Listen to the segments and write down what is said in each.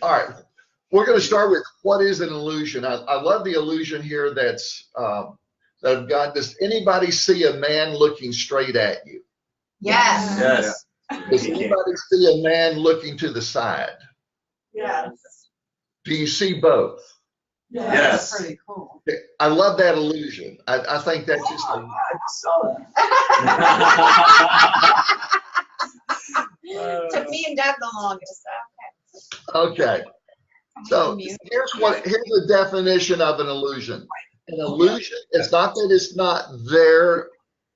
All right. We're going to start with what is an illusion. I love the illusion here that's that I've got. Does anybody see a man looking straight at you? Yes. Yes. Does anybody see a man looking to the side? Yes. Do you see both? Yes. That's pretty cool. I love that illusion. I think that's just I saw that. Took me and Deb the longest. okay. So here's the definition of an illusion. An illusion, it's not that it's not there.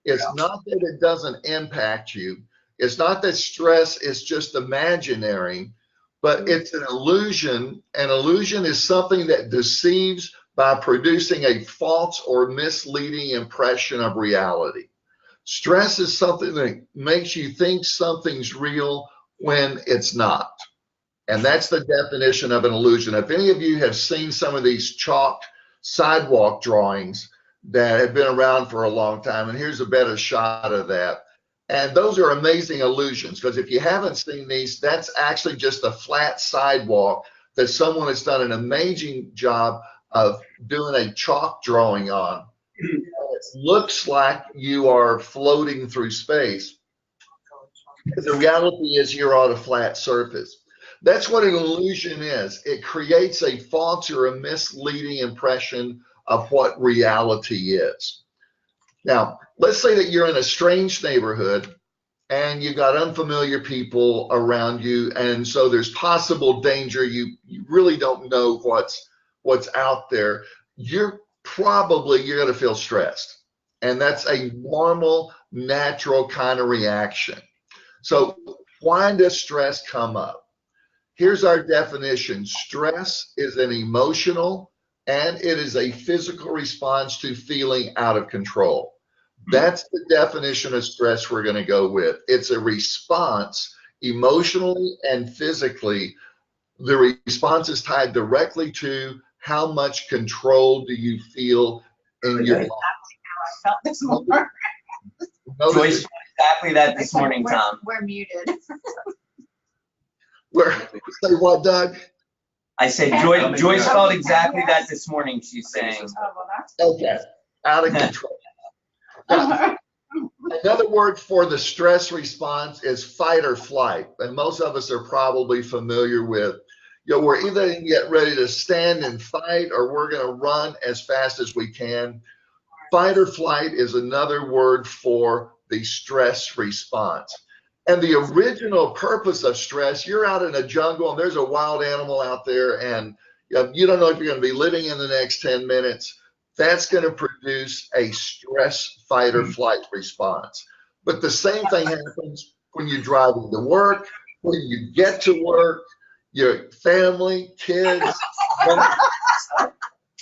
It's not that it doesn't impact you. It's not that stress is just imaginary, but it's an illusion. An illusion is something that deceives by producing a false or misleading impression of reality. Stress is something that makes you think something's real when it's not. And that's the definition of an illusion. If any of you have seen some of these chalk sidewalk drawings that have been around for a long time, and here's a better shot of that. And those are amazing illusions, because if you haven't seen these, that's actually just a flat sidewalk that someone has done an amazing job of doing a chalk drawing on. It looks like you are floating through space. The reality is you're on a flat surface. That's what an illusion is. It creates a false or a misleading impression of what reality is. Now, let's say that you're in a strange neighborhood and you've got unfamiliar people around you, and so there's possible danger. You really don't know what's out there. You're going to feel stressed, and that's a normal, natural kind of reaction. So why does stress come up? Here's our definition. Stress is an emotional and it is a physical response to feeling out of control. That's the definition of stress we're going to go with. It's a response emotionally and physically. The response is tied directly to how much control do you feel in your life. That's how I felt this morning. Joyce, exactly that this morning, Tom. We're muted. Say what, Doug? I said Joyce felt exactly that this morning, she's saying. Oh, well, that's Okay, out of control. Now, another word for the stress response is fight or flight, and most of us are probably familiar with. We're either going to get ready to stand and fight, or we're going to run as fast as we can. Fight or flight is another word for the stress response. And the original purpose of stress, you're out in a jungle and there's a wild animal out there, and you don't know if you're going to be living in the next 10 minutes. That's going to produce a stress fight or flight response. But the same thing happens when you're driving to work, when you get to work, your family, kids.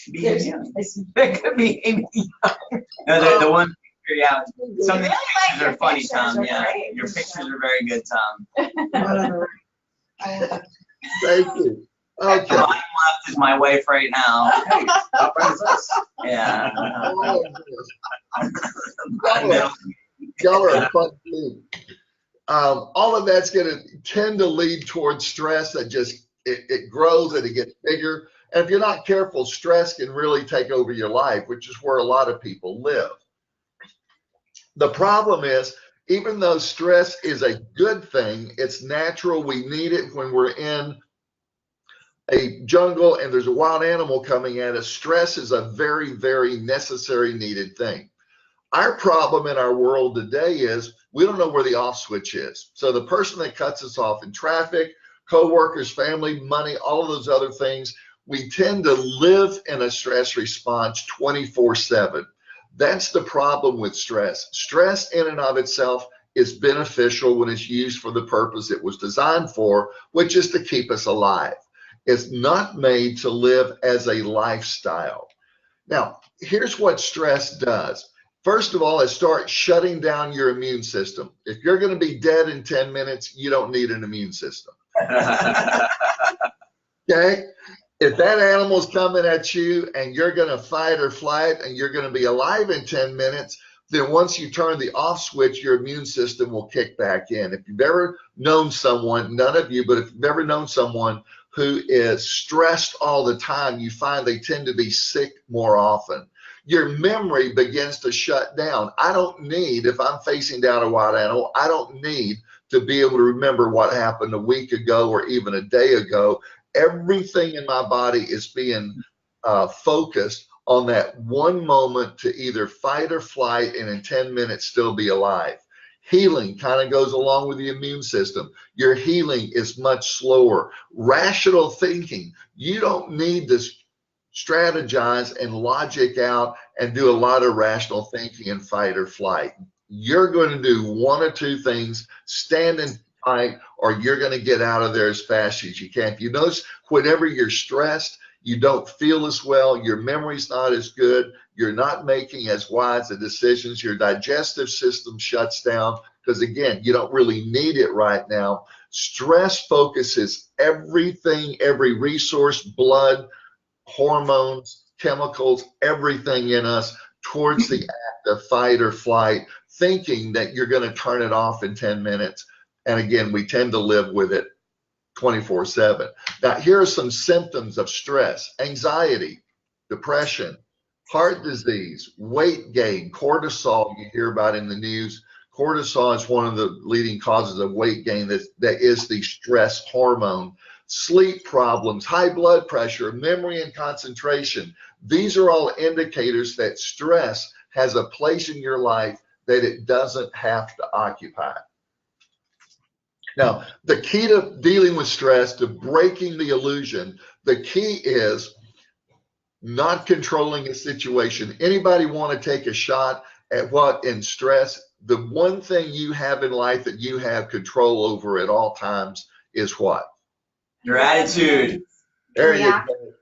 It could be Amy. No, the one picture, yeah. Some of the pictures are funny, Tom. Yeah, your pictures are very good, Tom. Thank you. Okay. Mine left is my wife right now. Yeah. Y'all are a fun team. All of that's going to tend to lead towards stress that just it grows and it gets bigger. And if you're not careful, stress can really take over your life, which is where a lot of people live. The problem is, even though stress is a good thing, it's natural. We need it when we're in a jungle and there's a wild animal coming at us. Stress is a very, very necessary, needed thing. Our problem in our world today is we don't know where the off switch is. So the person that cuts us off in traffic, coworkers, family, money, all of those other things, we tend to live in a stress response 24/7. That's the problem with stress. Stress in and of itself is beneficial when it's used for the purpose it was designed for, which is to keep us alive. It's not made to live as a lifestyle. Now, here's what stress does. First of all, it starts shutting down your immune system. If you're going to be dead in 10 minutes, you don't need an immune system. Okay? If that animal's coming at you and you're going to fight or flight and you're going to be alive in 10 minutes, then once you turn the off switch, your immune system will kick back in. If you've ever known someone, none of you, but if you've ever known someone who is stressed all the time, you find they tend to be sick more often. Your memory begins to shut down. I don't need, if I'm facing down a wild animal, I don't need to be able to remember what happened a week ago or even a day ago. Everything in my body is being focused on that one moment to either fight or flight and in 10 minutes still be alive. Healing kind of goes along with the immune system. Your healing is much slower. Rational thinking, you don't need to strategize and logic out and do a lot of rational thinking and fight or flight. You're going to do one or two things, stand and fight, or you're going to get out of there as fast as you can. If you notice, whenever you're stressed, you don't feel as well, your memory's not as good, you're not making as wise of decisions, your digestive system shuts down because, again, you don't really need it right now. Stress focuses everything, every resource, blood, hormones, chemicals, everything in us towards the act of fight or flight, thinking that you're going to turn it off in 10 minutes. And again, we tend to live with it 24/7. Now, here are some symptoms of stress: anxiety, depression, heart disease, weight gain, cortisol you hear about in the news. Cortisol is one of the leading causes of weight gain. That is the stress hormone. Sleep problems, high blood pressure, memory and concentration. These are all indicators that stress has a place in your life that it doesn't have to occupy. Now, the key to dealing with stress, to breaking the illusion, the key is not controlling a situation. Anybody want to take a shot at what in stress? The one thing you have in life that you have control over at all times is what? Your attitude. There you go.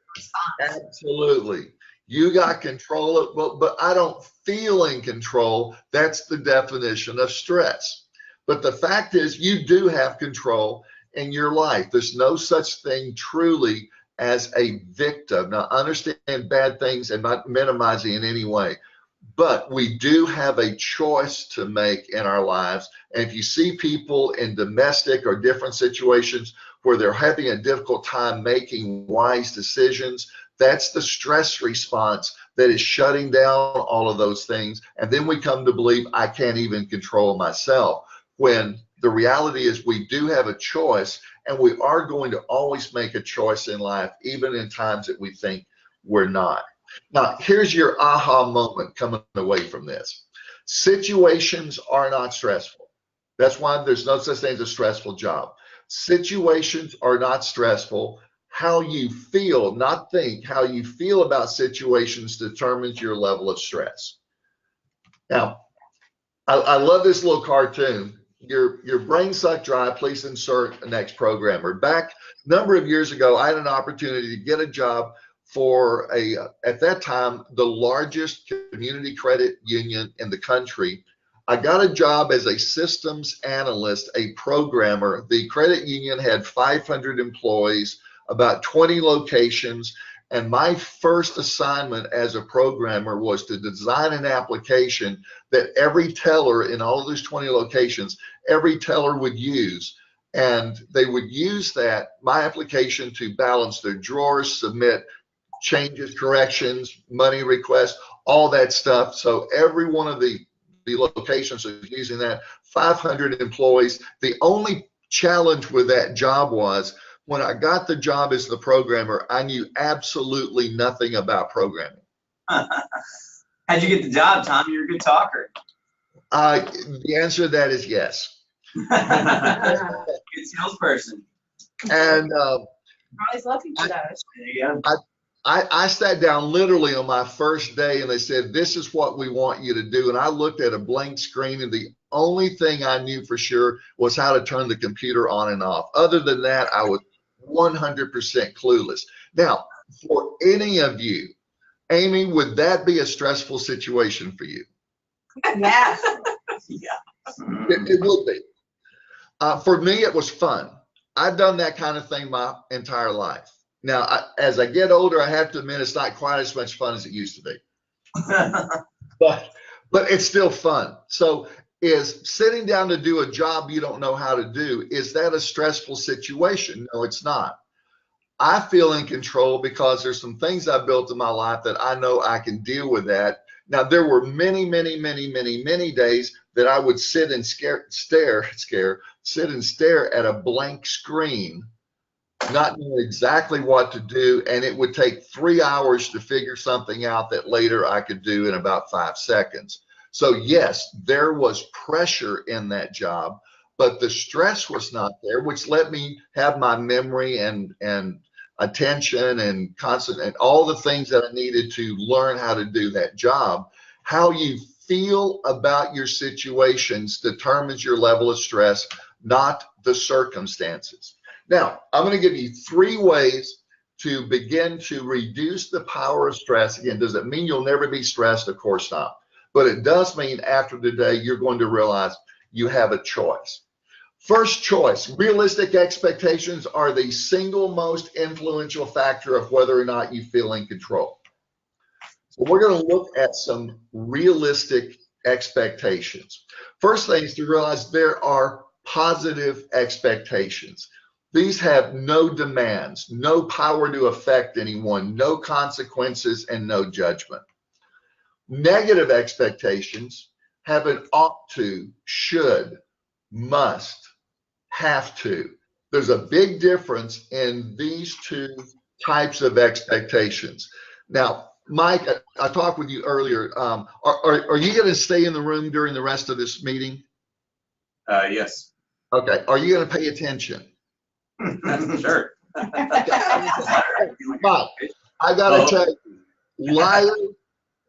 Absolutely. You got control of, but I don't feel in control. That's the definition of stress. But the fact is, you do have control in your life. There's no such thing truly as a victim. Now, understand bad things and not minimizing in any way, but we do have a choice to make in our lives. And if you see people in domestic or different situations where they're having a difficult time making wise decisions, that's the stress response that is shutting down all of those things. And then we come to believe I can't even control myself, when the reality is we do have a choice, and we are going to always make a choice in life, even in times that we think we're not. Now, here's your aha moment coming away from this. Situations are not stressful. That's why there's no such thing as a stressful job. Situations are not stressful. How you feel, not think, how you feel about situations determines your level of stress. Now, I love this little cartoon. Your brain sucked dry, please insert a next programmer. Back a number of years ago, I had an opportunity to get a job for at that time, the largest community credit union in the country. I got a job as a systems analyst, a programmer. The credit union had 500 employees, about 20 locations, and my first assignment as a programmer was to design an application that every teller in all of those 20 locations, every teller would use. And they would use my application, to balance their drawers, submit changes, corrections, money requests, all that stuff. So every one of the locations was using that, 500 employees. The only challenge with that job was, when I got the job as the programmer, I knew absolutely nothing about programming. How'd you get the job, Tom? You're a good talker. The answer to that is yes. Good salesperson. And Always looking for those. There you go. I sat down literally on my first day, and they said, this is what we want you to do. And I looked at a blank screen, and the only thing I knew for sure was how to turn the computer on and off. Other than that, I was 100% clueless. Now, for any of you, Amy, would that be a stressful situation for you? Yes. Yeah. It would be. For me, it was fun. I've done that kind of thing my entire life. Now, as I get older, I have to admit it's not quite as much fun as it used to be. But it's still fun. So is sitting down to do a job you don't know how to do, is that a stressful situation? No, it's not. I feel in control because there's some things I built in my life that I know I can deal with that. Now, there were many, many, many, many, many days that I would sit and sit and stare at a blank screen, not knowing exactly what to do. And it would take 3 hours to figure something out that later I could do in about 5 seconds. So yes, there was pressure in that job, but the stress was not there, which let me have my memory and attention and constant and all the things that I needed to learn how to do that job. How you feel about your situations determines your level of stress, not the circumstances. Now, I'm going to give you 3 ways to begin to reduce the power of stress. Again, does it mean you'll never be stressed? Of course not. But it does mean after today, you're going to realize you have a choice. First choice, realistic expectations are the single most influential factor of whether or not you feel in control. So we're going to look at some realistic expectations. First thing is to realize there are positive expectations. These have no demands, no power to affect anyone, no consequences, and no judgment. Negative expectations have an ought to, should, must, have to. There's a big difference in these 2 types of expectations. Now, Mike, I talked with you earlier. Are you going to stay in the room during the rest of this meeting? Yes. Okay. Are you going to pay attention? Sure. Mike, I got to tell you,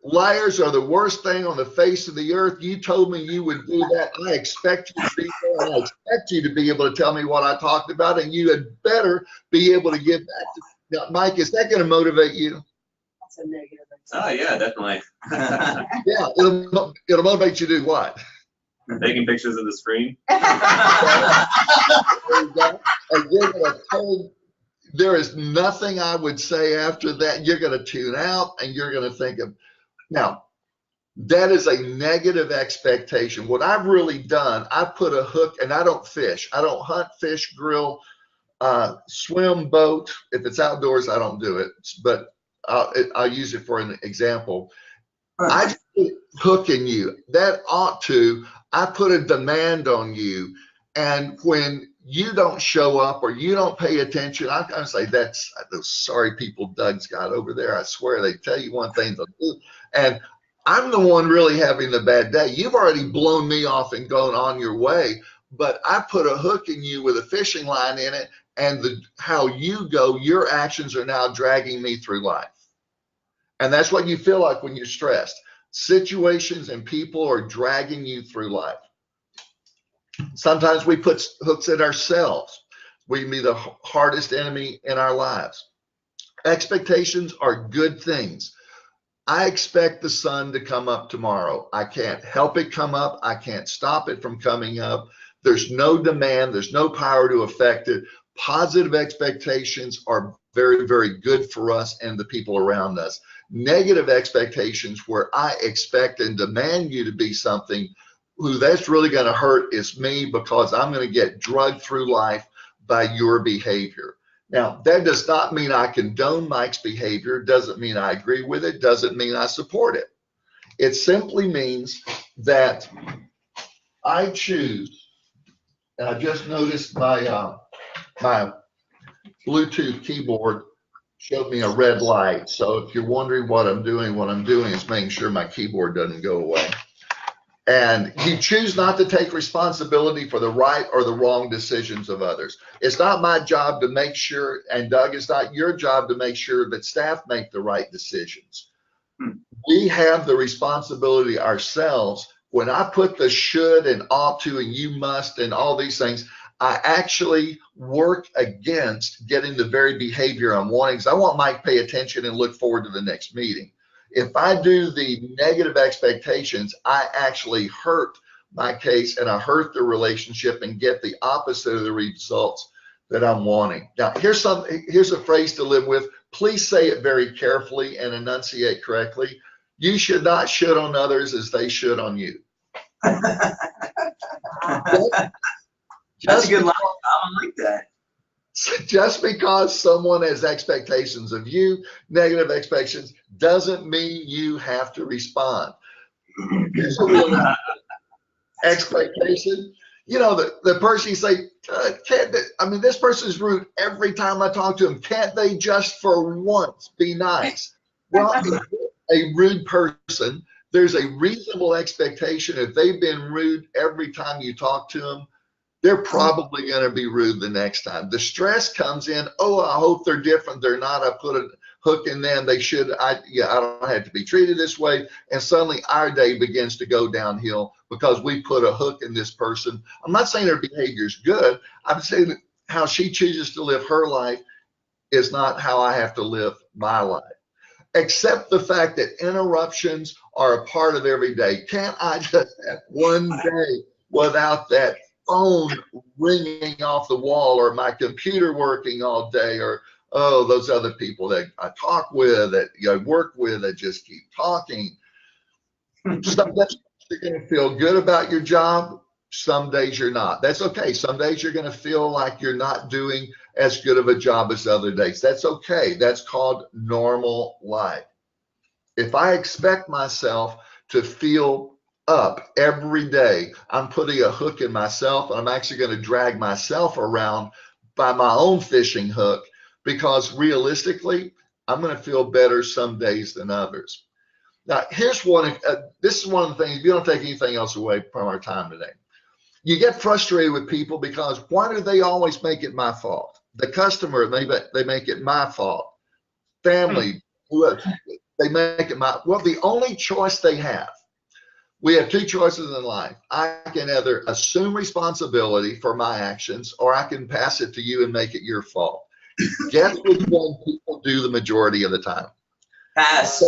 liars are the worst thing on the face of the earth. You told me you would do that. I expect you to be there. I expect you to be able to tell me what I talked about, and you had better be able to give back to me. Now, Mike, is that going to motivate you? That's a negative. Oh, yeah, definitely. Yeah, it'll motivate you to do what? Taking pictures of the screen. And you're going to tell, there is nothing I would say after that. You're going to tune out, and you're going to think of, now, that is a negative expectation. What I've really done, I put a hook, and I don't fish. I don't hunt, fish, grill, swim, boat. If it's outdoors, I don't do it, but I'll use it for an example. I just put a hook in you. That ought to, I put a demand on you. And when you don't show up or you don't pay attention, I'm going to say, that's those sorry people Doug's got over there. I swear they tell you one thing to do. And I'm the one really having the bad day. You've already blown me off and gone on your way, but I put a hook in you with a fishing line in it, and how you go, your actions are now dragging me through life. And that's what you feel like when you're stressed. Situations and people are dragging you through life. Sometimes we put hooks in ourselves. We can be the hardest enemy in our lives. Expectations are good things. I expect the sun to come up tomorrow. I can't help it come up. I can't stop it from coming up. There's no demand. There's no power to affect it. Positive expectations are very, very good for us and the people around us. Negative expectations, where I expect and demand you to be something, who that's really going to hurt is me, because I'm going to get drugged through life by your behavior. Now, that does not mean I condone Mike's behavior, doesn't mean I agree with it, doesn't mean I support it. It simply means that I choose, and I just noticed my Bluetooth keyboard showed me a red light. So if you're wondering what I'm doing is making sure my keyboard doesn't go away. And you choose not to take responsibility for the right or the wrong decisions of others. It's not my job to make sure, and Doug, it's not your job to make sure that staff make the right decisions. We have the responsibility ourselves. When I put the should and ought to and you must and all these things, I actually work against getting the very behavior I'm wanting, because I want Mike to pay attention and look forward to the next meeting. If I do the negative expectations, I actually hurt my case and I hurt the relationship and get the opposite of the results that I'm wanting. Now, here's a phrase to live with. Please say it very carefully and enunciate correctly. You should not should on others as they should on you. That's a good line. I like that. Just because someone has expectations of you, negative expectations, doesn't mean you have to respond. Here's a real expectation. You know, the person you say, this person's rude every time I talk to them. Can't they just for once be nice? Well, if you're a rude person, there's a reasonable expectation if they've been rude every time you talk to them, they're probably going to be rude the next time. The stress comes in, oh, I hope they're different. They're not. I put a hook in them. They should. I don't have to be treated this way. And suddenly our day begins to go downhill because we put a hook in this person. I'm not saying her behavior is good. I'm saying that how she chooses to live her life is not how I have to live my life. Accept the fact that interruptions are a part of every day. Can't I just have one day without that phone ringing off the wall, or my computer working all day, or those other people that I talk with, that I work with, that just keep talking? Some days you're going to feel good about your job. Some days you're not. That's okay. Some days you're going to feel like you're not doing as good of a job as other days. That's okay. That's called normal life. If I expect myself to feel up every day, I'm putting a hook in myself, and I'm actually going to drag myself around by my own fishing hook, because realistically, I'm going to feel better some days than others. Now, here's one. This is one of the things, if you don't take anything else away from our time today, you get frustrated with people because why do they always make it my fault? The customer, they make it my fault. Family, they make it my, well, the only choice they have, we have two choices in life. I can either assume responsibility for my actions, or I can pass it to you and make it your fault. Guess which one people do the majority of the time? Pass.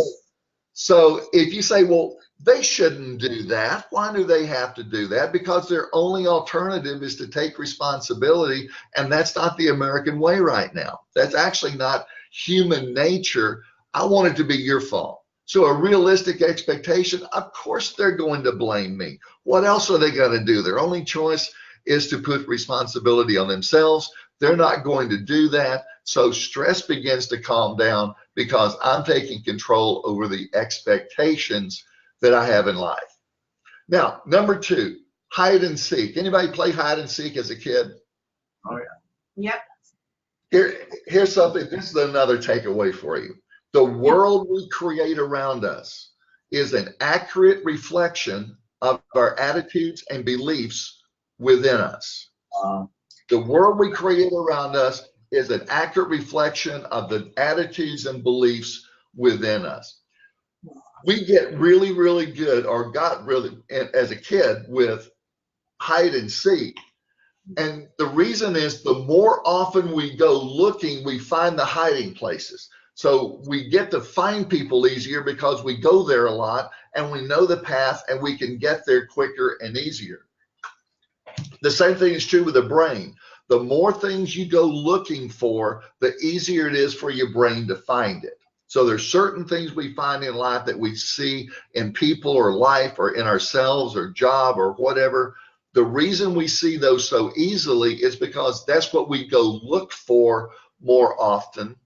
So if you say, well, they shouldn't do that. Why do they have to do that? Because their only alternative is to take responsibility, and that's not the American way right now. That's actually not human nature. I want it to be your fault. So a realistic expectation, of course they're going to blame me. What else are they going to do? Their only choice is to put responsibility on themselves. They're not going to do that. So stress begins to calm down because I'm taking control over the expectations that I have in life. Now, number two, hide and seek. Anybody play hide and seek as a kid? Oh, yeah. Yep. Here's something, this is another takeaway for you. The world we create around us is an accurate reflection of our attitudes and beliefs within us. The world we create around us is an accurate reflection of the attitudes and beliefs within us. We get really, really good, or got really, as a kid, with hide and seek. And the reason is the more often we go looking, we find the hiding places. So we get to find people easier because we go there a lot and we know the path and we can get there quicker and easier. The same thing is true with the brain. The more things you go looking for, the easier it is for your brain to find it. So there's certain things we find in life that we see in people or life or in ourselves or job or whatever. The reason we see those so easily is because that's what we go look for more often.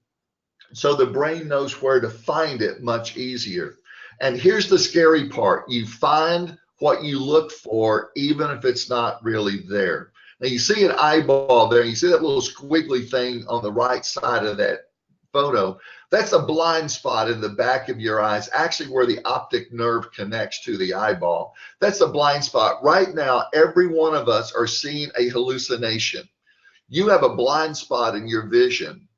So the brain knows where to find it much easier. And here's the scary part. You find what you look for, even if it's not really there. Now you see an eyeball there, you see that little squiggly thing on the right side of that photo. That's a blind spot in the back of your eyes, actually where the optic nerve connects to the eyeball. That's a blind spot. Right now, every one of us are seeing a hallucination. You have a blind spot in your vision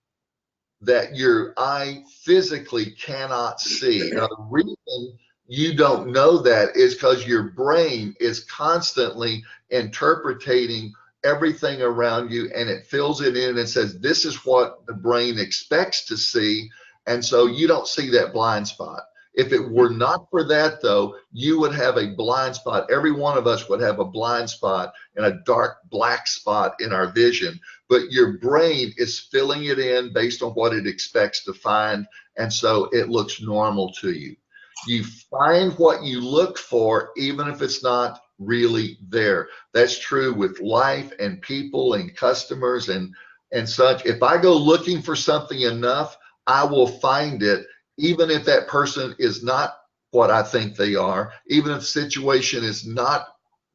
that your eye physically cannot see. Now, the reason you don't know that is because your brain is constantly interpreting everything around you, and it fills it in and says, this is what the brain expects to see. And so you don't see that blind spot. If it were not for that, though, you would have a blind spot. Every one of us would have a blind spot and a dark black spot in our vision. But your brain is filling it in based on what it expects to find. And so it looks normal to you. You find what you look for, even if it's not really there. That's true with life and people and customers and and such. If I go looking for something enough, I will find it, even if that person is not what I think they are, even if the situation is not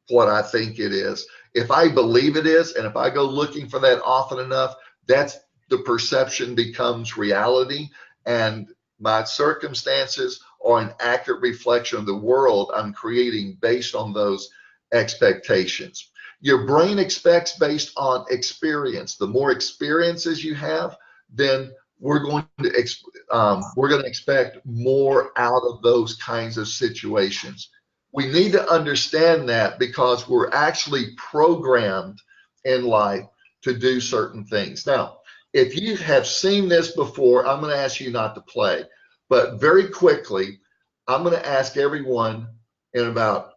what I think it is. If I believe it is, and if I go looking for that often enough, that's the perception becomes reality, and my circumstances are an accurate reflection of the world I'm creating based on those expectations. Your brain expects based on experience. The more experiences you have, then we're going to expect more out of those kinds of situations. We need to understand that because we're actually programmed in life to do certain things. Now, if you have seen this before, I'm going to ask you not to play, but very quickly, I'm going to ask everyone in about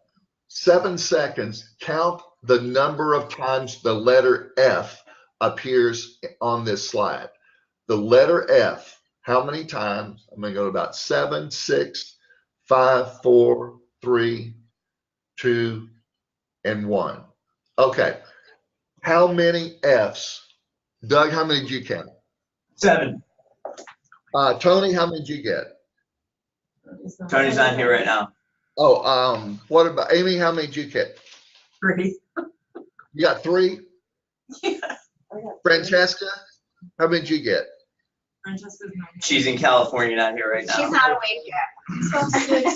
7 seconds, count the number of times the letter F appears on this slide. The letter F, how many times? I'm going to go about 7, 6, 5, 4, 3, 2, and 1. Okay. How many F's? Doug, how many did you count? 7. Tony, how many did you get? Tony's not here right now. Oh, what about Amy? How many did you get? 3. You got 3? Yeah. Francesca, how many did you get? Francesca's not here. She's in California, not here right now. She's not awake yet. So 6, and I'm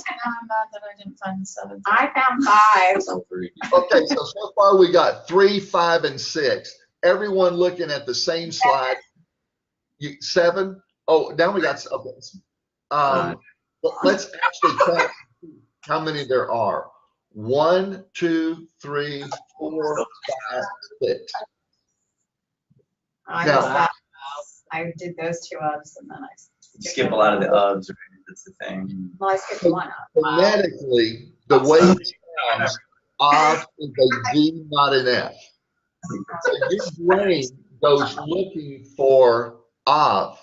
mad that I didn't find the 7. I found 5. Okay, so far we got 3, 5, and 6. Everyone looking at the same slide. 7. Oh, now we got. Okay. Let's actually count how many there are. 1, 2, 3, 4, 5, 6. I did those 2 ups and then I Skip a lot of the ubs, right? That's the thing. Well, I skipped 1 up. Phonetically, the way it sounds, of is a V, not an F. So your brain goes looking for of,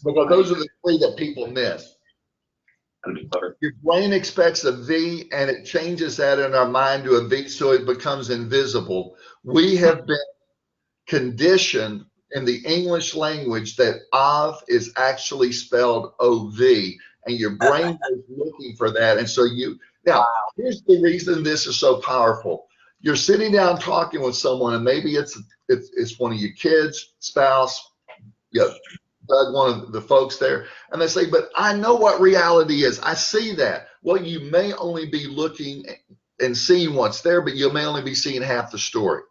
because those are the 3 that people miss. Your brain expects a V and it changes that in our mind to a V so it becomes invisible. We have been conditioned in the English language that of is actually spelled O-V, and your brain is looking for that. And so now, here's the reason this is so powerful. You're sitting down talking with someone, and maybe it's one of your kids, spouse, Doug, one of the folks there, and they say, but I know what reality is. I see that. Well, you may only be looking and seeing what's there, but you may only be seeing half the story.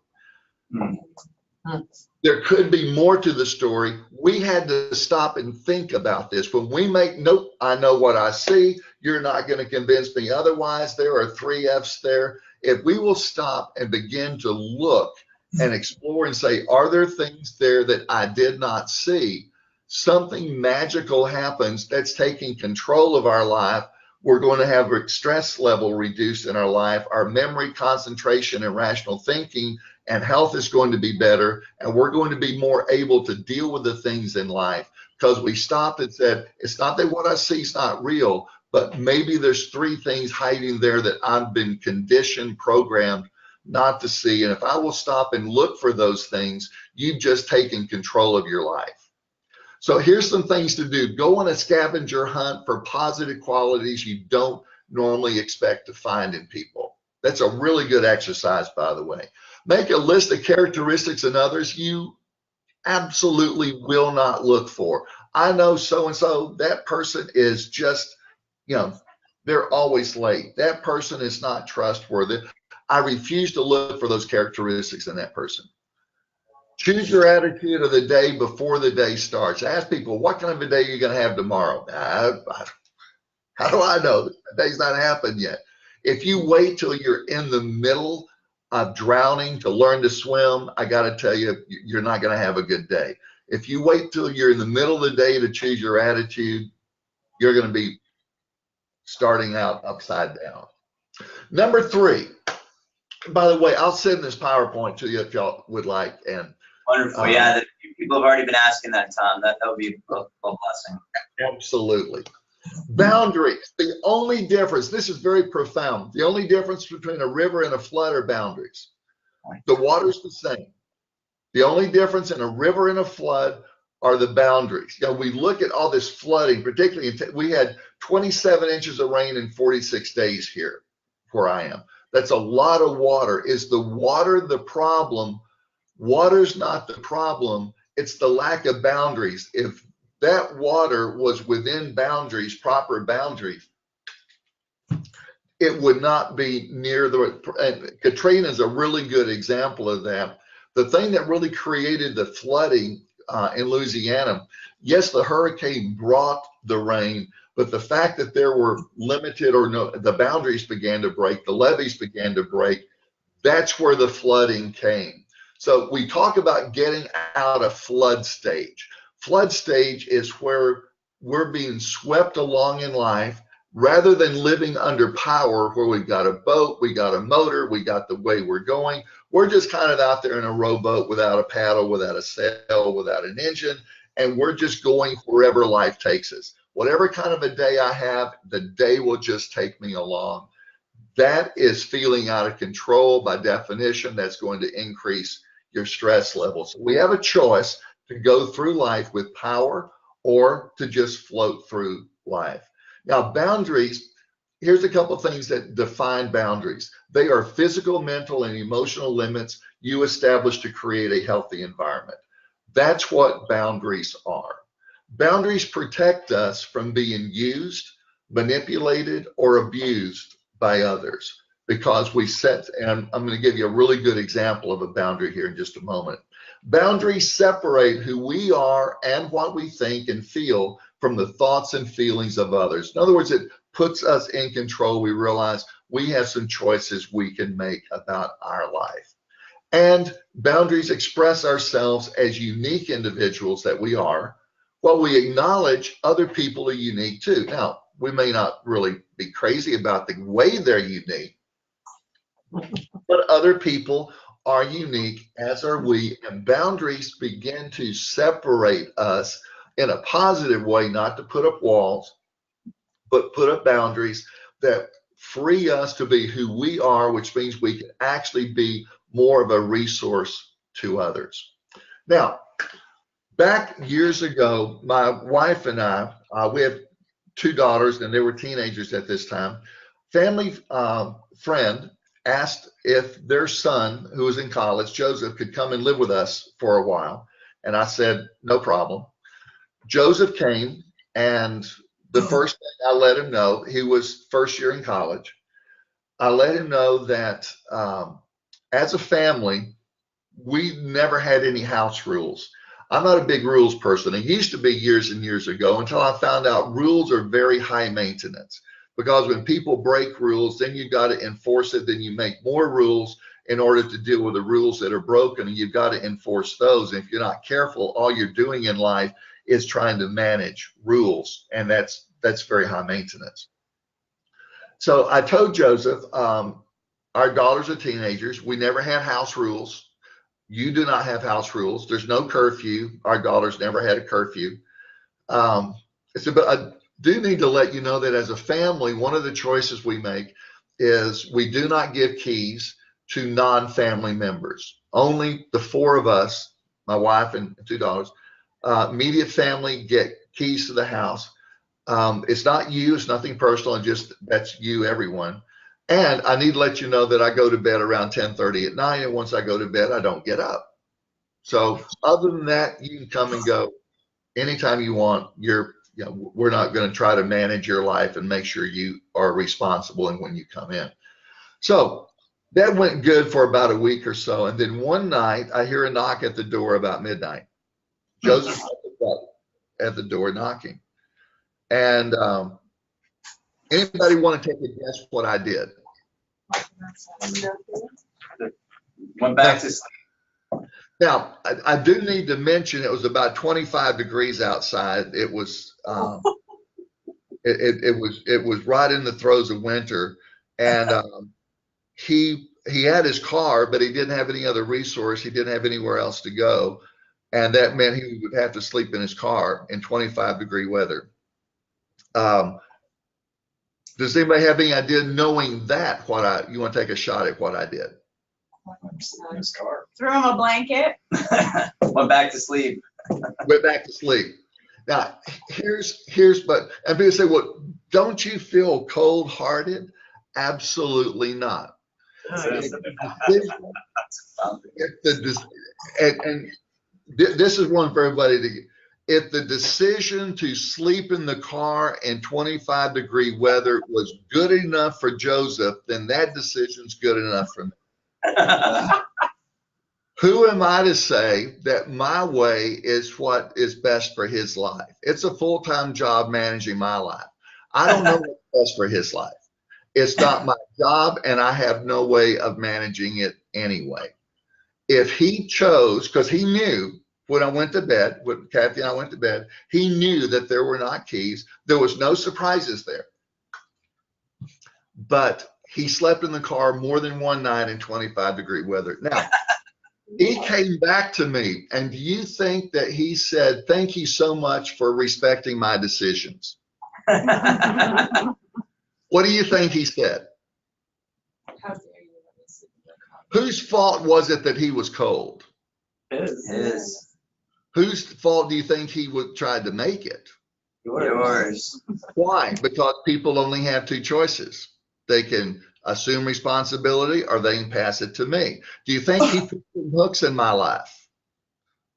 There could be more to the story. We had to stop and think about this. When we make, nope, I know what I see. You're not going to convince me otherwise. There are 3 F's there. If we will stop and begin to look and explore and say, are there things there that I did not see? Something magical happens that's taking control of our life. We're going to have a stress level reduced in our life. Our memory, concentration, and rational thinking and health is going to be better. And we're going to be more able to deal with the things in life because we stopped and said, it's not that what I see is not real, but maybe there's 3 things hiding there that I've been conditioned, programmed not to see. And if I will stop and look for those things, you've just taken control of your life. So here's some things to do. Go on a scavenger hunt for positive qualities you don't normally expect to find in people. That's a really good exercise, by the way. Make a list of characteristics in others you absolutely will not look for. I know so-and-so, that person is just, they're always late. That person is not trustworthy. I refuse to look for those characteristics in that person. Choose your attitude of the day before the day starts. Ask people, what kind of a day are you going to have tomorrow? How do I know? The day's not happened yet. If you wait till you're in the middle of drowning to learn to swim, I got to tell you, you're not going to have a good day. If you wait till you're in the middle of the day to choose your attitude, you're going to be starting out upside down. Number 3. By the way, I'll send this PowerPoint to you if y'all would like. And wonderful. Yeah, people have already been asking that, Tom. That would be a blessing. Absolutely. Boundaries. The only difference, this is very profound. The only difference between a river and a flood are boundaries. The water's the same. The only difference in a river and a flood are the boundaries. You know, we look at all this flooding, particularly we had 27 inches of rain in 46 days here where I am. That's a lot of water. Is the water the problem? Water's not the problem. It's the lack of boundaries. If that water was within boundaries, proper boundaries, it would not be near the, and Katrina is a really good example of that. The thing that really created the flooding in Louisiana, yes, the hurricane brought the rain, but the fact that there were limited or no, the boundaries began to break, the levees began to break, that's where the flooding came. So we talk about getting out of flood stage. Flood stage is where we're being swept along in life rather than living under power where we've got a boat, we got a motor, we got the way we're going. We're just kind of out there in a rowboat without a paddle, without a sail, without an engine, and we're just going wherever life takes us. Whatever kind of a day I have, the day will just take me along. That is feeling out of control. By definition, that's going to increase your stress levels. We have a choice to go through life with power or to just float through life. Now, boundaries, here's a couple of things that define boundaries. They are physical, mental, and emotional limits you establish to create a healthy environment. That's what boundaries are. Boundaries protect us from being used, manipulated, or abused by others because we set, and I'm going to give you a really good example of a boundary here in just a moment. Boundaries separate who we are and what we think and feel from the thoughts and feelings of others. In other words, it puts us in control. We realize we have some choices we can make about our life. And boundaries express ourselves as unique individuals that we are, while we acknowledge other people are unique too. Now, we may not really be crazy about the way they're unique, but other people are unique, as are we, and boundaries begin to separate us in a positive way, not to put up walls, but put up boundaries that free us to be who we are, which means we can actually be more of a resource to others. Now, back years ago, my wife and I, we have 2 daughters, and they were teenagers at this time. Family friend asked if their son, who was in college, Joseph, could come and live with us for a while. And I said, no problem. Joseph came, and the first thing I let him know, he was first year in college. I let him know that as a family, we never had any house rules. I'm not a big rules person. It used to be years and years ago until I found out rules are very high maintenance. Because when people break rules, then you've got to enforce it. Then you make more rules in order to deal with the rules that are broken, and you've got to enforce those. And if you're not careful, all you're doing in life is trying to manage rules, and that's very high maintenance. So I told Joseph, our daughters are teenagers. We never had house rules. You do not have house rules. There's no curfew. Our daughters never had a curfew. But I do need to let you know that as a family, one of the choices we make is we do not give keys to non-family members. Only the 4 of us, my wife and 2 daughters, immediate family, get keys to the house. It's not you, it's nothing personal, and just that's you, everyone. And I need to let you know that I go to bed around 10:30 at night, and once I go to bed, I don't get up. So other than that, you can come and go anytime you want. We're not going to try to manage your life and make sure you are responsible and when you come in. So that went good for about a week or so. And then one night I hear a knock at the door about midnight. Joseph at the door knocking. And anybody want to take a guess what I did? Went back to sleep. Now, I do need to mention it was about 25 degrees outside. It was it was right in the throes of winter, and he had his car, but he didn't have any other resource. He didn't have anywhere else to go, and that meant he would have to sleep in his car in 25-degree weather. Does anybody have any idea, knowing that, you want to take a shot at what I did? Nice car. Threw him a blanket. Went back to sleep. Went back to sleep. Now, but and people say, well, don't you feel cold-hearted? Absolutely not. This is one for everybody to get. If the decision to sleep in the car in 25-degree weather was good enough for Joseph, then that decision's good enough for me. Who am I to say that my way is what is best for his life? It's a full-time job managing my life. I don't know what's best for his life. It's not my job, and I have no way of managing it anyway. If he chose, because he knew when I went to bed, when Kathy and I went to bed, he knew that there were not keys. There was no surprises there. But he slept in the car more than one night in 25-degree weather. Now, he came back to me, and do you think that he said, thank you so much for respecting my decisions? What do you think he said? How dare you let me sleep in the car? Whose fault was it that he was cold? His. Whose fault do you think he tried to make it? Yours. Why? Because people only have two choices. They can assume responsibility or they can pass it to me. Do you think he put some hooks in my life?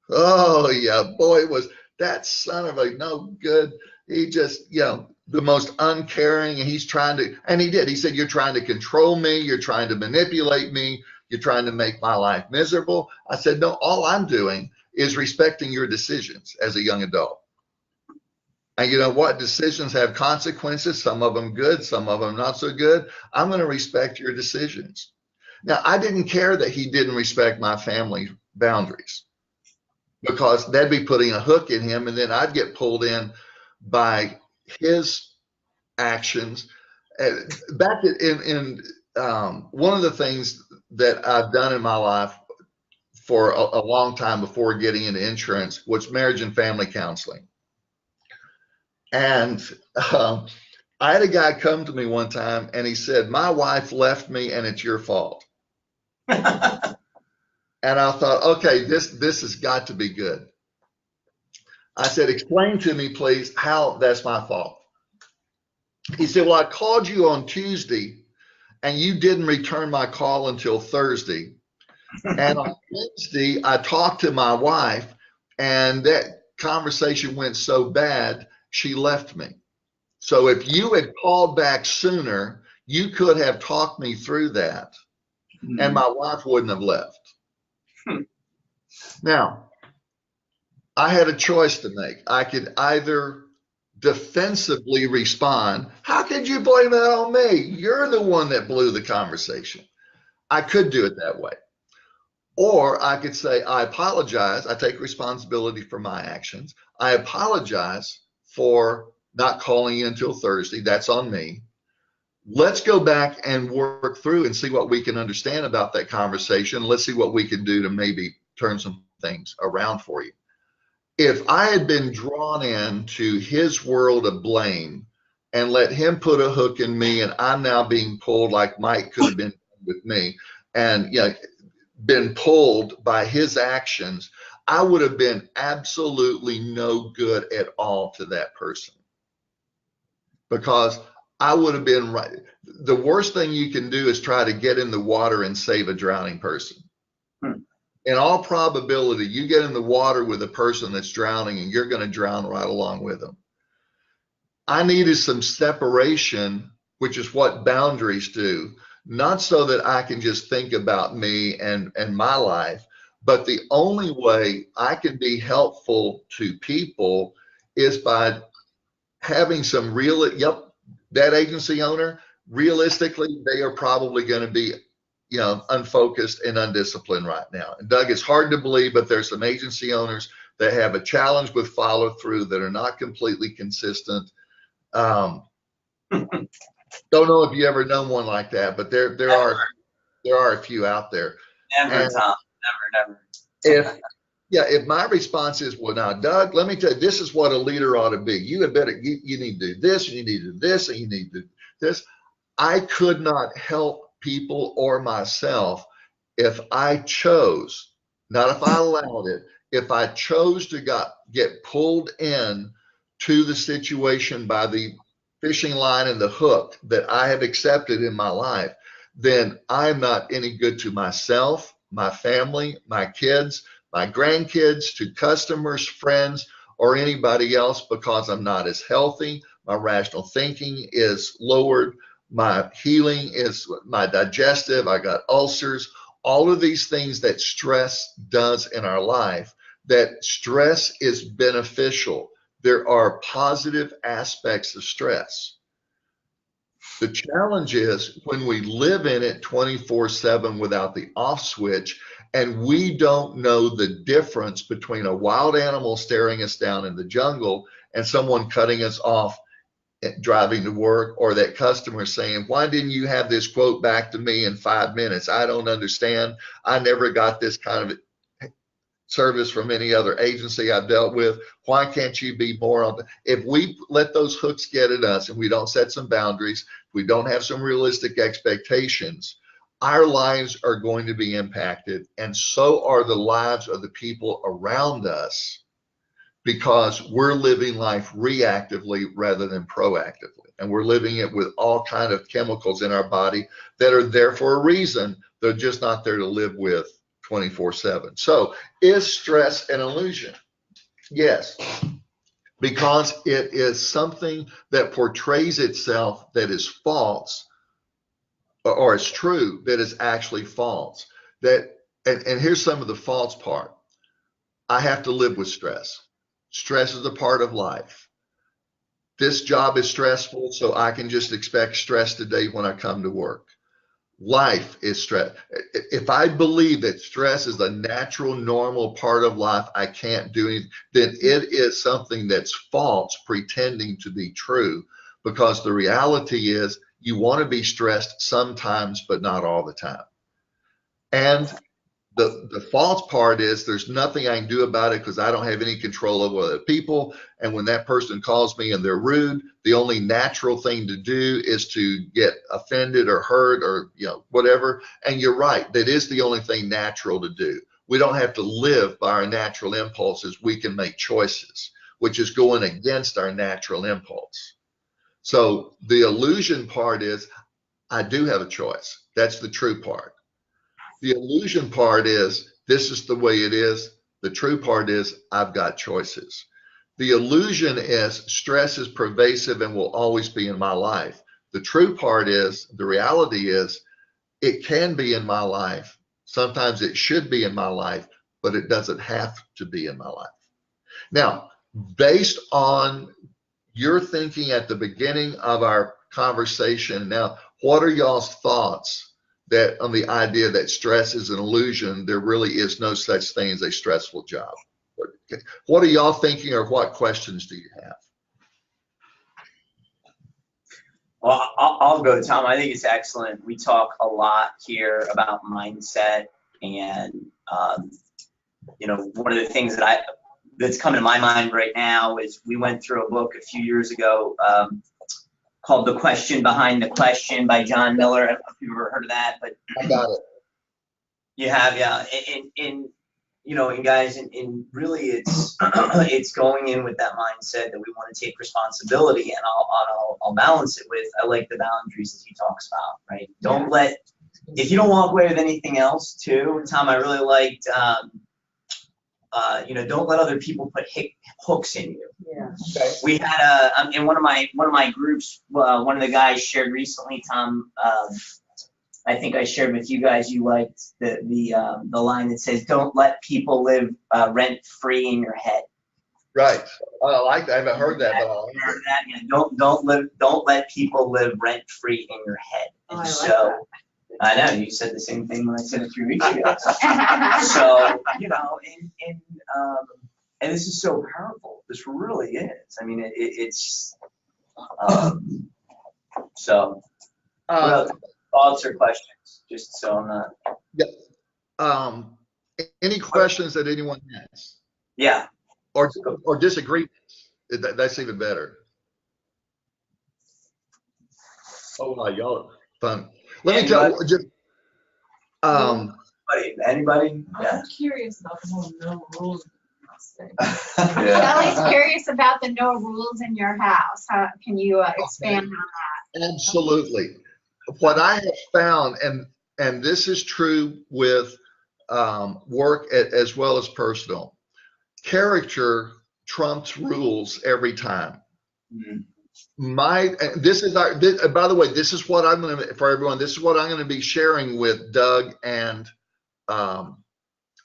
Oh, yeah, boy, was that son of a no good. He just, the most uncaring, and he's trying to, and he did. He said, you're trying to control me. You're trying to manipulate me. You're trying to make my life miserable. I said, no, all I'm doing is respecting your decisions as a young adult. And you know what? Decisions have consequences, some of them good, some of them not so good. I'm going to respect your decisions. Now, I didn't care that he didn't respect my family boundaries, because that'd be putting a hook in him, and then I'd get pulled in by his actions. Back in one of the things that I've done in my life for a long time before getting into insurance was marriage and family counseling. And I had a guy come to me one time and he said, my wife left me and it's your fault. And I thought, okay, this has got to be good. I said, explain to me, please, how that's my fault. He said, well, I called you on Tuesday and you didn't return my call until Thursday. And on Wednesday, I talked to my wife and that conversation went so bad, she left me. So if you had called back sooner, you could have talked me through that, and my wife wouldn't have left. Now, I had a choice to make. I could either defensively respond, how could you blame that on me? You're the one that blew the conversation. I could do it that way. Or I could say, I apologize. I take responsibility for my actions. I apologize for not calling you until Thursday. That's on me. Let's go back and work through and see what we can understand about that conversation. Let's see what we can do to maybe turn some things around for you. If I had been drawn into his world of blame and let him put a hook in me, and I'm now being pulled like Mike could have been with me, and been pulled by his actions, I would have been absolutely no good at all to that person, because I would have been right. The worst thing you can do is try to get in the water and save a drowning person. In all probability, you get in the water with a person that's drowning and you're going to drown right along with them. I needed some separation, which is what boundaries do, not so that I can just think about me and my life, but the only way I can be helpful to people is by having some that agency owner, realistically, they are probably going to be, unfocused and undisciplined right now. And Doug, it's hard to believe, but there's some agency owners that have a challenge with follow through that are not completely consistent. Don't know if you ever known one like that, but there are a few out there. Never, Tom. Never. If my response is, well, now, Doug, let me tell you, this is what a leader ought to be. You had better, you need to do this, you need to do this, and you need to do this. I could not help people or myself if I chose, not if I allowed it, if I chose to get pulled in to the situation by the fishing line and the hook that I have accepted in my life, then I'm not any good to myself, my family, my kids, my grandkids, to customers, friends, or anybody else, because I'm not as healthy. My rational thinking is lowered. My healing is my digestive. I got ulcers. All of these things that stress does in our life, that stress is beneficial. There are positive aspects of stress. The challenge is when we live in it 24/7 without the off switch, and we don't know the difference between a wild animal staring us down in the jungle and someone cutting us off driving to work, or that customer saying, why didn't you have this quote back to me in 5 minutes? I don't understand. I never got this kind of service from any other agency I've dealt with. Why can't you be more on the, if we let those hooks get at us and we don't set some boundaries, we don't have some realistic expectations, our lives are going to be impacted, and so are the lives of the people around us, because we're living life reactively rather than proactively. And we're living it with all kind of chemicals in our body that are there for a reason. They're just not there to live with 24/7. So is stress an illusion? Yes, because it is something that portrays itself that is false, or is true that is actually false. That, and here's some of the false part. I have to live with stress. Stress is a part of life. This job is stressful, so I can just expect stress today when I come to work. Life is stress. If I believe that stress is a natural, normal part of life, I can't do anything, then it is something that's false, pretending to be true, because the reality is you want to be stressed sometimes, but not all the time. And the false part is there's nothing I can do about it because I don't have any control over other people. And when that person calls me and they're rude, the only natural thing to do is to get offended or hurt or, whatever. And you're right, that is the only thing natural to do. We don't have to live by our natural impulses. We can make choices, which is going against our natural impulse. So the illusion part is I do have a choice. That's the true part. The illusion part is this is the way it is. The true part is I've got choices. The illusion is stress is pervasive and will always be in my life. The true part is, the reality is, it can be in my life. Sometimes it should be in my life, but it doesn't have to be in my life. Now, based on your thinking at the beginning of our conversation, now, what are y'all's thoughts that on the idea that stress is an illusion? There really is no such thing as a stressful job. What are y'all thinking, or what questions do you have? Well, I'll go, Tom. I think it's excellent. We talk a lot here about mindset, and one of the things that's coming to my mind right now is we went through a book a few years ago called The Question Behind the Question by John Miller. I don't know if you've ever heard of that, but I got it. You have, yeah. And guys, and really it's going in with that mindset that we want to take responsibility, and I'll balance it with, I like the boundaries that he talks about, right? Don't let, if you don't walk away with anything else too, Tom, I really liked, don't let other people put hooks in you. Yeah. Okay. We had in one of my groups, one of the guys shared recently, Tom. I think I shared with you guys. You liked the line that says, "Don't let people live rent free in your head." Right. I like that. I haven't heard that, but I like Heard it. that? Yeah, don't let people live rent free in your head. Oh, And I like so I know you said the same thing when I said it 3 weeks ago. So and this is so powerful. This really is. I mean, it's so. What else? Thoughts or questions? Just so I'm not. Yeah. Any questions that anyone has? Yeah. Or disagreements? That's even better. Oh, wow, y'all are fun. Let me tell you, just Anybody? Yeah. I'm curious about the whole no rules thing. Kelly's curious about the no rules in your house. How can you expand on Absolutely. What I have found, and this is true with work as well as personal, character trumps rules every time. This is by the way, this is what I'm going to, for everyone, this is what I'm going to be sharing with Doug and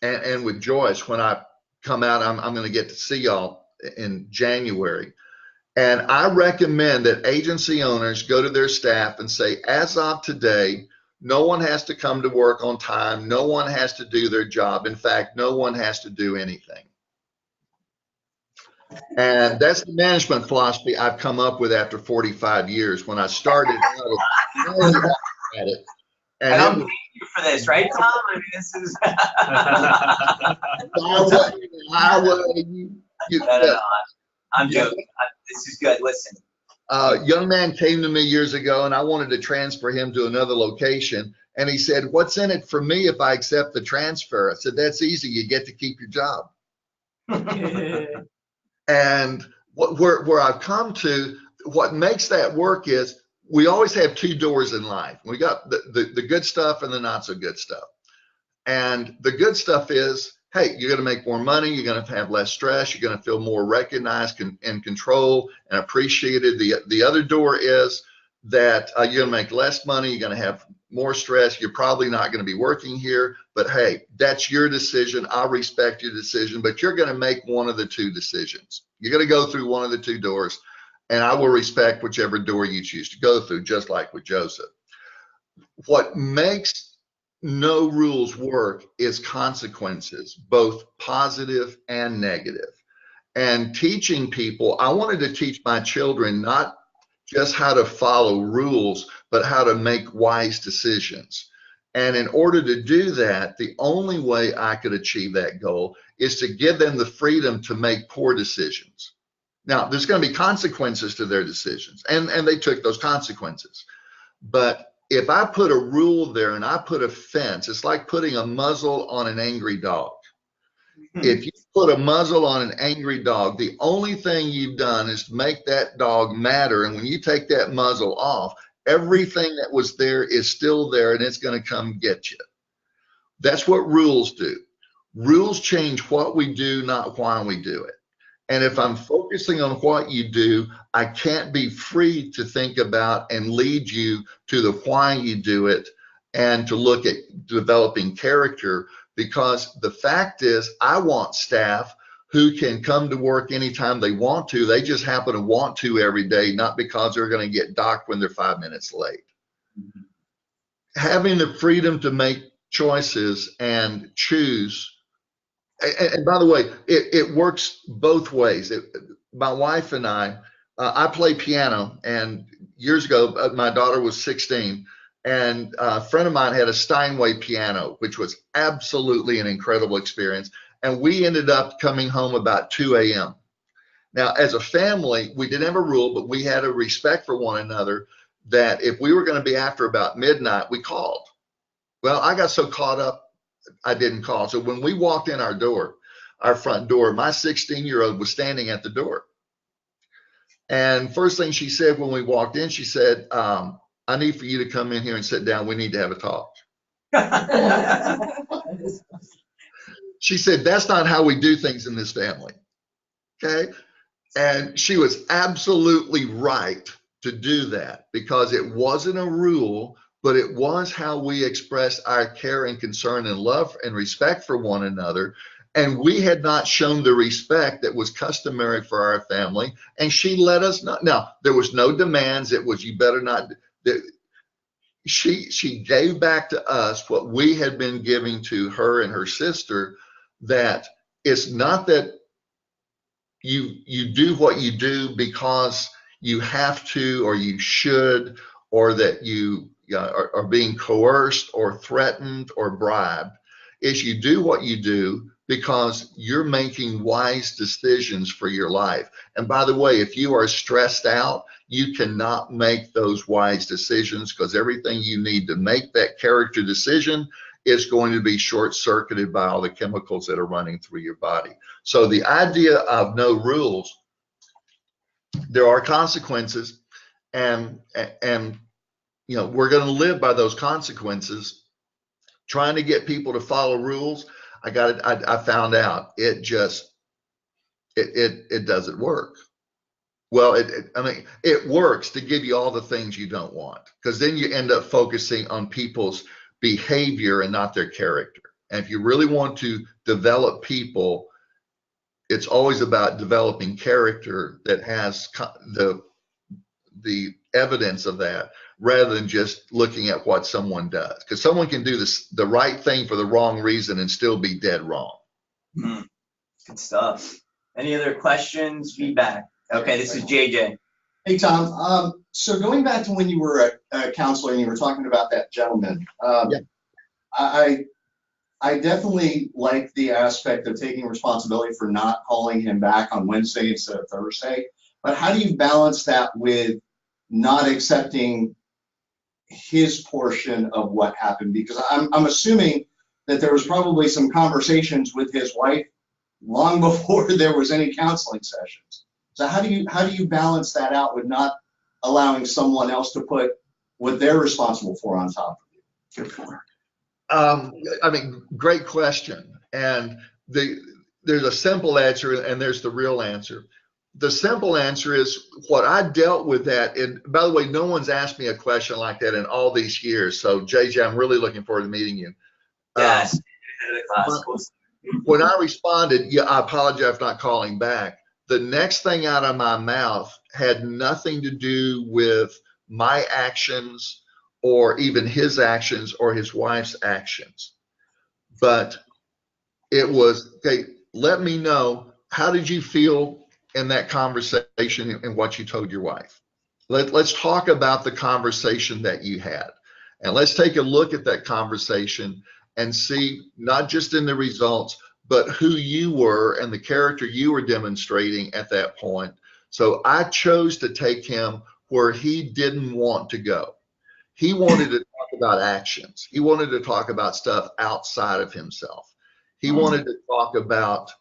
with Joyce when I come out. I'm going to get to see y'all in January. And I recommend that agency owners go to their staff and say, as of today, no one has to come to work on time. No one has to do their job. In fact, no one has to do anything. And that's the management philosophy I've come up with after 45 years. When I started out at it. And I'm paying you for this, right, Tom? I mean, this is. No, I'm joking. This is good. Listen. A young man came to me years ago, and I wanted to transfer him to another location. And he said, "What's in it for me if I accept the transfer?" I said, "That's easy. You get to keep your job." And where I've come to, what makes that work is we always have two doors in life. We got the good stuff and the not so good stuff. And the good stuff is, hey, you're going to make more money. You're going to have less stress. You're going to feel more recognized and controlled and appreciated. The other door is that you're going to make less money. You're going to have more stress. You're probably not going to be working here. But hey, that's your decision. I'll respect your decision. But you're going to make one of the two decisions. You're going to go through one of the two doors. And I will respect whichever door you choose to go through, just like with Joseph. What makes no rules work is consequences, both positive and negative. And teaching people, I wanted to teach my children not just how to follow rules, but how to make wise decisions. And in order to do that, the only way I could achieve that goal is to give them the freedom to make poor decisions. Now, there's going to be consequences to their decisions, and they took those consequences. But if I put a rule there and I put a fence, it's like putting a muzzle on an angry dog. If you put a muzzle on an angry dog, the only thing you've done is make that dog madder. And when you take that muzzle off, everything that was there is still there, and it's going to come get you. That's what rules do. Rules change what we do, not why we do it. And if I'm focusing on what you do, I can't be free to think about and lead you to the why you do it and to look at developing character, because the fact is I want staff who can come to work anytime they want to. They just happen to want to every day, not because they're going to get docked when they're 5 minutes late. Mm-hmm. Having the freedom to make choices and choose. And by the way, it works both ways. My wife and I play piano, and years ago, my daughter was 16, and a friend of mine had a Steinway piano, which was absolutely an incredible experience. And we ended up coming home about 2 a.m. Now, as a family, we didn't have a rule, but we had a respect for one another that if we were going to be after about midnight, we called. Well, I got so caught up, I didn't call. So when we walked in our front door, my 16-year-old was standing at the door. And first thing she said when we walked in, she said, I need for you to come in here and sit down. We need to have a talk. She said, that's not how we do things in this family. Okay. And she was absolutely right to do that, because it wasn't a rule, but it was how we expressed our care and concern and love and respect for one another. And we had not shown the respect that was customary for our family. And she let us know. Now, there was no demands. It was, you better not. She gave back to us what we had been giving to her and her sister, that it's not that you do what you do because you have to, or you should, or that you are being coerced or threatened or bribed. Is you do what you do because you're making wise decisions for your life. And by the way, if you are stressed out, you cannot make those wise decisions, because everything you need to make that character decision it's going to be short-circuited by all the chemicals that are running through your body. So the idea of no rules, there are consequences, and you know, we're going to live by those consequences. Trying to get people to follow rules, I found out it doesn't work. Well, I mean, it works to give you all the things you don't want, because then you end up focusing on people's behavior and not their character. And if you really want to develop people, it's always about developing character that has the evidence of that, rather than just looking at what someone does. Because someone can do the right thing for the wrong reason and still be dead wrong. Good stuff. Any other questions, feedback? Okay, this is JJ. Hey, Tom. So going back to when you were a counselor and you were talking about that gentleman, I definitely like the aspect of taking responsibility for not calling him back on Wednesday instead of Thursday. But how do you balance that with not accepting his portion of what happened? Because I'm assuming that there was probably some conversations with his wife long before there was any counseling sessions. So how do you balance that out with not allowing someone else to put what they're responsible for on top of you? I mean, great question. And there's a simple answer and there's the real answer. The simple answer is what I dealt with that. And by the way, no one's asked me a question like that in all these years. So JJ, I'm really looking forward to meeting you. Yes. When I responded, I apologize for not calling back. The next thing out of my mouth had nothing to do with my actions or even his actions or his wife's actions. But it was, okay, let me know, how did you feel in that conversation and what you told your wife? Let's talk about the conversation that you had. And let's take a look at that conversation and see, not just in the results, but who you were and the character you were demonstrating at that point. So I chose to take him where he didn't want to go. He wanted to talk about actions. He wanted to talk about stuff outside of himself. He wanted to talk about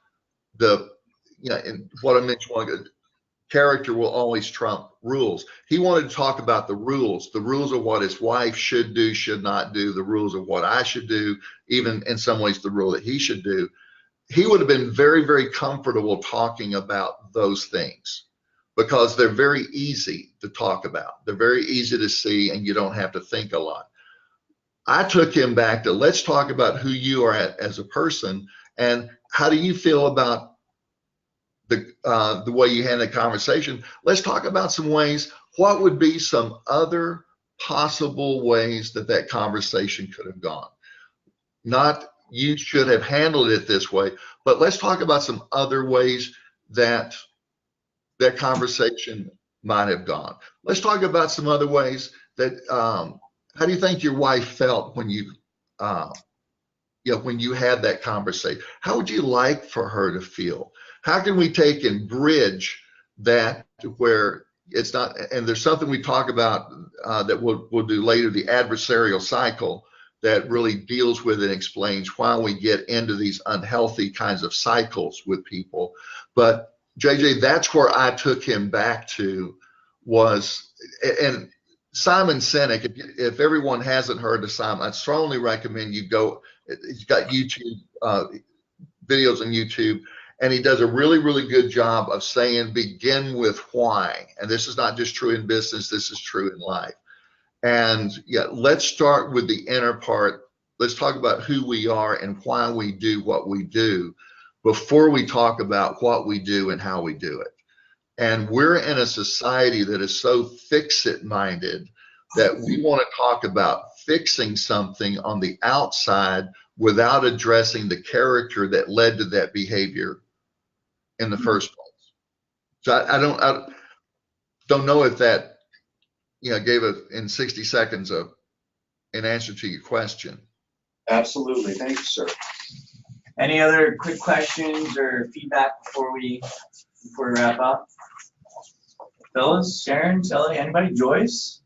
and what I mentioned, character will always trump rules. He wanted to talk about the rules of what his wife should do, should not do, the rules of what I should do, even in some ways the rule that he should do. He would have been very, very comfortable talking about those things because they're very easy to talk about. They're very easy to see, and you don't have to think a lot. I took him back to, let's talk about who you are as a person, and how do you feel about the way you handle the conversation. Let's talk about some ways. What would be some other possible ways that conversation could have gone? Not you should have handled it this way, but let's talk about some other ways that conversation might have gone. Let's talk about some other ways that, how do you think your wife felt when you had that conversation? How would you like for her to feel? How can we take and bridge that to where it's not, and there's something we talk about that we'll do later, the adversarial cycle, that really deals with and explains why we get into these unhealthy kinds of cycles with people. But JJ, that's where I took him back to was, and Simon Sinek, if everyone hasn't heard of Simon, I strongly recommend you go. He's got YouTube videos on YouTube, and he does a really, really good job of saying, begin with why. And this is not just true in business, this is true in life. And let's start with the inner part. Let's talk about who we are and why we do what we do before we talk about what we do and how we do it. And we're in a society that is so fix-it-minded that we want to talk about fixing something on the outside without addressing the character that led to that behavior in the first place. So I don't know if that gave it in 60 seconds an answer to your question. Absolutely. Thank you, sir. Any other quick questions or feedback before we wrap up? Phyllis, Sharon, Sally, anybody? Joyce?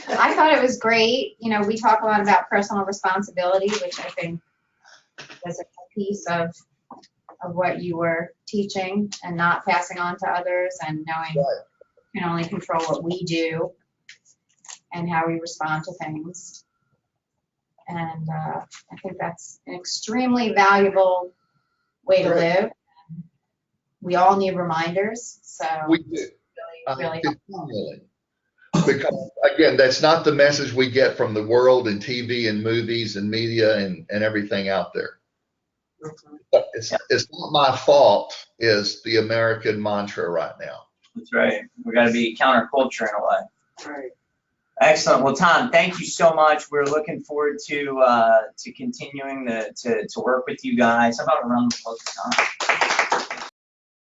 I thought it was great. You know, we talk a lot about personal responsibility, which I think was a piece of what you were teaching, and not passing on to others, and knowing we can only control what we do and how we respond to things. And I think that's an extremely valuable way to live. We all need reminders, so We do. really Continually. Because again, that's not the message we get from the world and TV and movies and media and everything out there. But it's not my fault is the American mantra right now. That's right. We got to be counterculture in a way. Right. Excellent. Well, Tom, thank you so much. We're looking forward to continuing to work with you guys. How about around the clock, Tom?